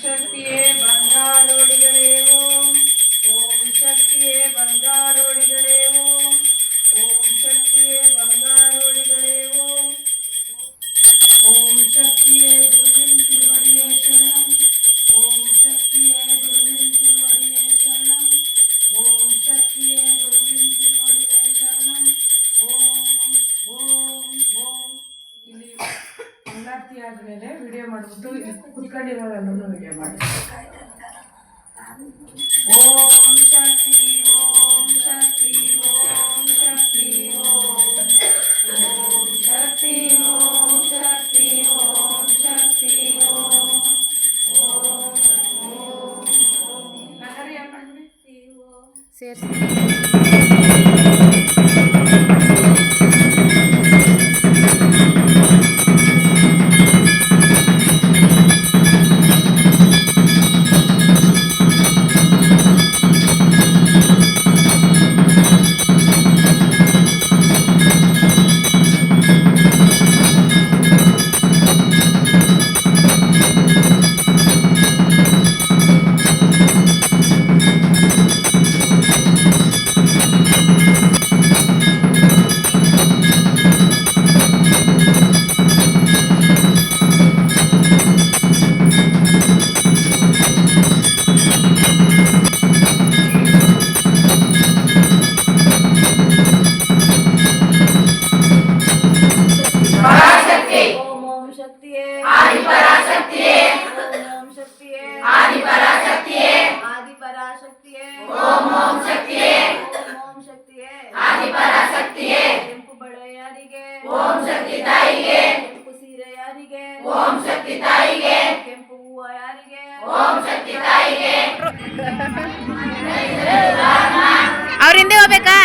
ಶಕ್ತಿಯೇ ಬಂಗಾರೋಡಿಗಳೇ ಓಂ. ಓಂ ಶಕ್ತಿಯೇ ಬಂಗಾರೋಡಿಗಳೇ ಓಂ. ಓಂ ಶಕ್ತಿಯೇ ಬಂಗಾರೋಡಿಗಳೇ ಓಂ. ಓಂ ಶಕ್ತಿಯೇ ಗುರುವಿನ್ ತಿರುವಡಿಯೇ ಶರಣಂ. ಓಂ ಶಕ್ತಿಯೇ ಗುರುವಿನ್ ತಿರುವಡಿಯೇ ಶರಣಂ. ಓಂ ಶಕ್ತಿಯೇ ಗುರುವಿನ್ ತಿರುವಡಿಯೇ ಶರಣಂ. ಓಂ ಓಂ ಓಂ. ಇಲ್ಲಿ ಮಂಗಳಾರತಿ ಆದಮೇಲೆ ವಿಡಿಯೋ ಮಾಡಿಬಿಟ್ಟು ಕುತ್ಕೊಂಡಿರೋದನ್ನು ವಿಡಿಯೋ ಮಾಡಿ. ಓಂ ಶಕ್ತಿ ಓಂ ಶಕ್ತಿ ಓಂ ಶಕ್ತಿ ಓಂ. ಓಂ ಶಕ್ತಿ ಓಂ ಶಕ್ತಿ ಓಂ ಶಕ್ತಿ ಓಂ. ಓಂ ಓಂ ಓಂ. ನಗರಿ ಯಾರು ಮಾಡಿಬಿಡಿ ಸೇರಿಸಿ. ಕೆಂಪು ಬಳೆಯರಿಗೆ ಓಂ ಶಕ್ತಿ ತಾಯಿಗೆ. ಕೆಂಪು ಸೀರೆ ಯಾರಿಗೆ ಓಂ ಶಕ್ತಿ ತಾಯಿಗೆ. ಕೆಂಪು ಹೂವ ಯಾರಿಗೆ ಓಂ ಶಕ್ತಿ ತಾಯಿಗೆ. ಅವ್ರ ಹಿಂದೆ ಹೋಗ್ಬೇಕಾ?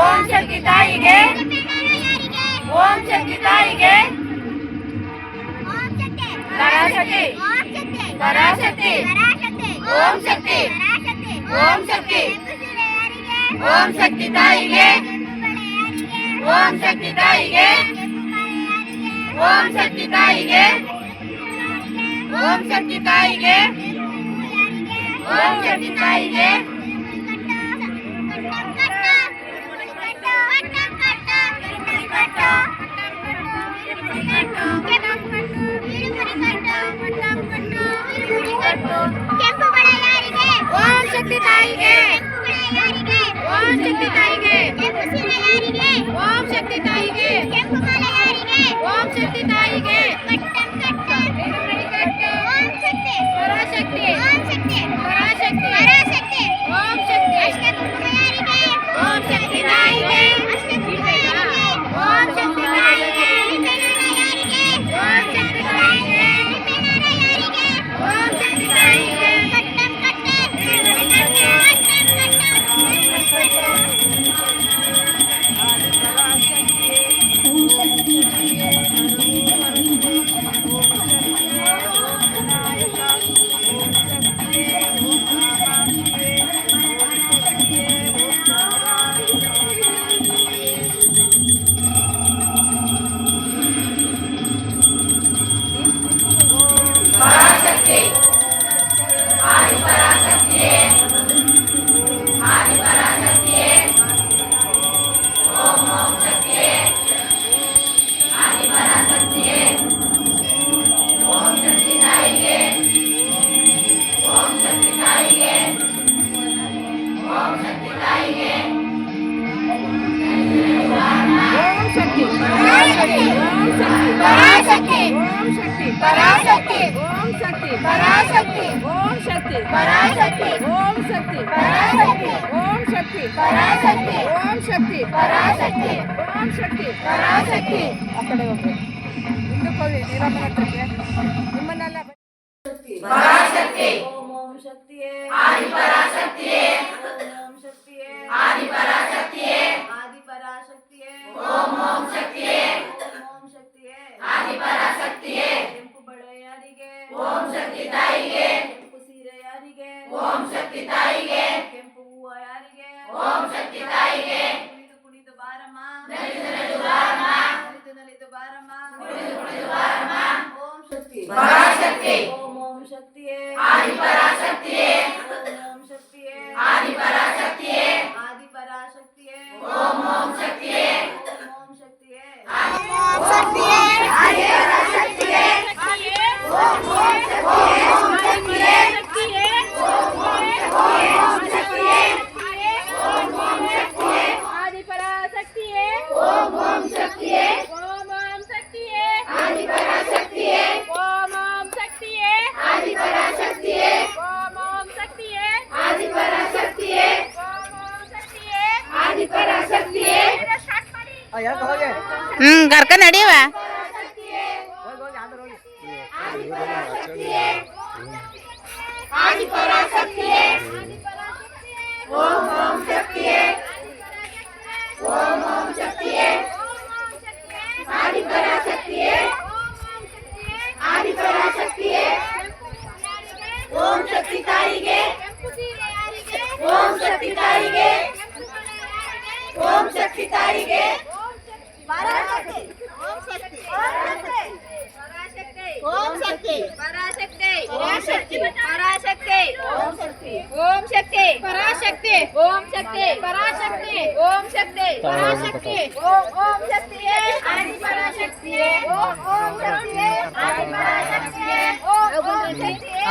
ಓಂ ಶಕ್ತಿ ತಾಯಿಗೆ. ಓಂ ಶಕ್ತಿ ತಾಯಿಗೆ. ಪರಾಶಕ್ತಿ ಪರಾಶಕ್ತಿ. ಓಂ ಶಕ್ತಿ ಓಂ ಶಕ್ತಿ. ಓಂ ಶಕ್ತಿ ತಾಯಿಗೆ. ಓಂ ಶಕ್ತಿ ತಾಯಿಗೆ. ಓಂ ಶಕ್ತಿ ತಾಯಿಗೆ. ಓಂ ಶಕ್ತಿ ತಾಯಿಗೆ. ಓಂ ಶಕ್ತಿ ತಾಯಿಗೆ. ಕೆಂಪು ಬಳೆ ಯಾರಿಗೆ ಓಂ ಶಕ್ತಿ ತಾಯಿಗೆ. ಓಂ ಶಕ್ತಿ ತಾಯಿಗೆ. ಕೆಂಪು ಸೀರೆ ಯಾರಿಗೆ ಓಂ ಶಕ್ತಿ ತಾಯಿಗೆ. ಕೆಂಪು ಮಾಲೆ ಯಾರಿಗೆ ಓಂ ಶಕ್ತಿ ತಾಯಿಗೆ. ಓಂ ಶಕ್ತಿ ಪರಾಶಕ್ತಿ. ಓಂ ಶಕ್ತಿ ಪರಾಶಕ್ತಿ ಪರಾಶಕ್ತಿ. ಓಂ ಶಕ್ತಿ ಅಷ್ಟಕುಂಕುಮ ಯಾರಿಗೆ ಓಂ ಶಕ್ತಿ ತಾಯಿಗೆ. ಓಂ ಶಕ್ತಿ ತಾಯಿಗೆ. ಓಂ ಶಕ್ತಿ ತಾಯಿಗೆ. ಓಂ ಶಕ್ತಿ ತಾಯಿಗೆ. पराशक्ति ओम शक्ति पराशक्ति ओम शक्ति पराशक्ति ओम शक्ति पराशक्ति ओम शक्ति पराशक्ति ओम शक्ति पराशक्ति ओम शक्ति पराशक्ति ಆ ಕಡೆ ಹೋಗಿ ಮುಂದಕ್ಕೆ ಹೋಗಿ ನೀರಮ್ಮನ ಹತ್ರಕ್ಕೆ ನಿಮ್ಮನ್ನೆಲ್ಲ ಪರಾಶಕ್ತಿ ಓಂ ಶಕ್ತಿಯೇ ಆದಿ ಪರಾಶಕ್ತಿಯೇ ಓಂ ಶಕ್ತಿಯೇ ಆದಿ ಪರಾಶಕ್ತಿಯೇ ಆದಿ ಪರಾಶಕ್ತಿಯೇ ಓಂ ಶಕ್ತಿಯೇ ಓಂ ಶಕ್ತಿಯೇ ಆದಿ ಪರಾಶಕ್ತಿ ಓಂ ಓಂ ಶಕ್ತಿಯೇ ಆದಿಪರಾಶಕ್ತಿಯೇ ಓಂ ಓಂ ಶಕ್ತಿಯೇ ಆದಿಪರಾಶಕ್ತಿಯೇ ಆದಿಪರಾಶಕ್ತಿಯೇ ಓಂ ಓಂ ಶಕ್ತಿಯೇ ಓಂ ಓಂ ಶಕ್ತಿಯೇ ಓಂ ಶಕ್ತಿಯೇ ಆದಿಪರಾಶಕ್ತಿಯೇ ಓಂ ಓಂ ಶಕ್ತಿಯೇ ಆದಿಪರಾಶಕ್ತಿಯೇ ಓಂ ಓಂ ಶಕ್ತಿಯೇ ಓಂ ಓಂ ಶಕ್ತಿಯೇ ಆದಿಪರಾಶಕ್ತಿಯೇ ಓಂ ಓಂ ಶಕ್ತಿಯೇ ಆದಿಪರಾಶಕ್ತಿಯೇ ಓಂ ಓಂ ಶಕ್ತಿಯೇ ಆದಿಪರಾಶಕ್ತಿಯೇ ಓಂ ಓಂ ಶಕ್ತಿಯೇ ಆದಿಪರಾಶಕ್ತಿಯೇ ಕರ್ಕ ನಡಿಯವ ಆದಿಪರಾಶಕ್ತಿಯೇ ಓಂ ಓಂ ಶಕ್ತಿಯೇ ಓಂ ಓಂ ಶಕ್ತಿಯೇ ಆದಿಪರಾಶಕ್ತಿಯೇ ಆದಿಪರಾಶಕ್ತಿಯೇ ಓಂ ಶಕ್ತಿ ತಾಯಿಗೆ ಓಂ ಶಕ್ತಿ ತಾಯಿಗೆ ಓಂ ಶಕ್ತಿ ತಾಯಿಗೆ ಪರಾಶಕ್ತಿ ಓಂ ಶಕ್ತಿ ಪರಾಶಕ್ತಿ ಓಂ ಶಕ್ತಿ ಪರಾಶಕ್ತಿ ಓಂ ಶಕ್ತಿ ಓಂ ಶಕ್ತಿ ಪರಾಶಕ್ತಿ ಓಂ ಶಕ್ತಿ ಪರಾಶಕ್ತಿ ಓಂ ಶಕ್ತಿ ಪರಾಶಕ್ತಿ ಓಂ ಓಂ ಶಕ್ತಿಯೇ ಆದಿಪರಾಶಕ್ತಿಯೇ ಓಂ ಓಂ ಶಕ್ತಿಯೇ ಆದಿಪರಾಶಕ್ತಿಯೇ ಓಂ ಓಂ ಶಕ್ತಿಯೇ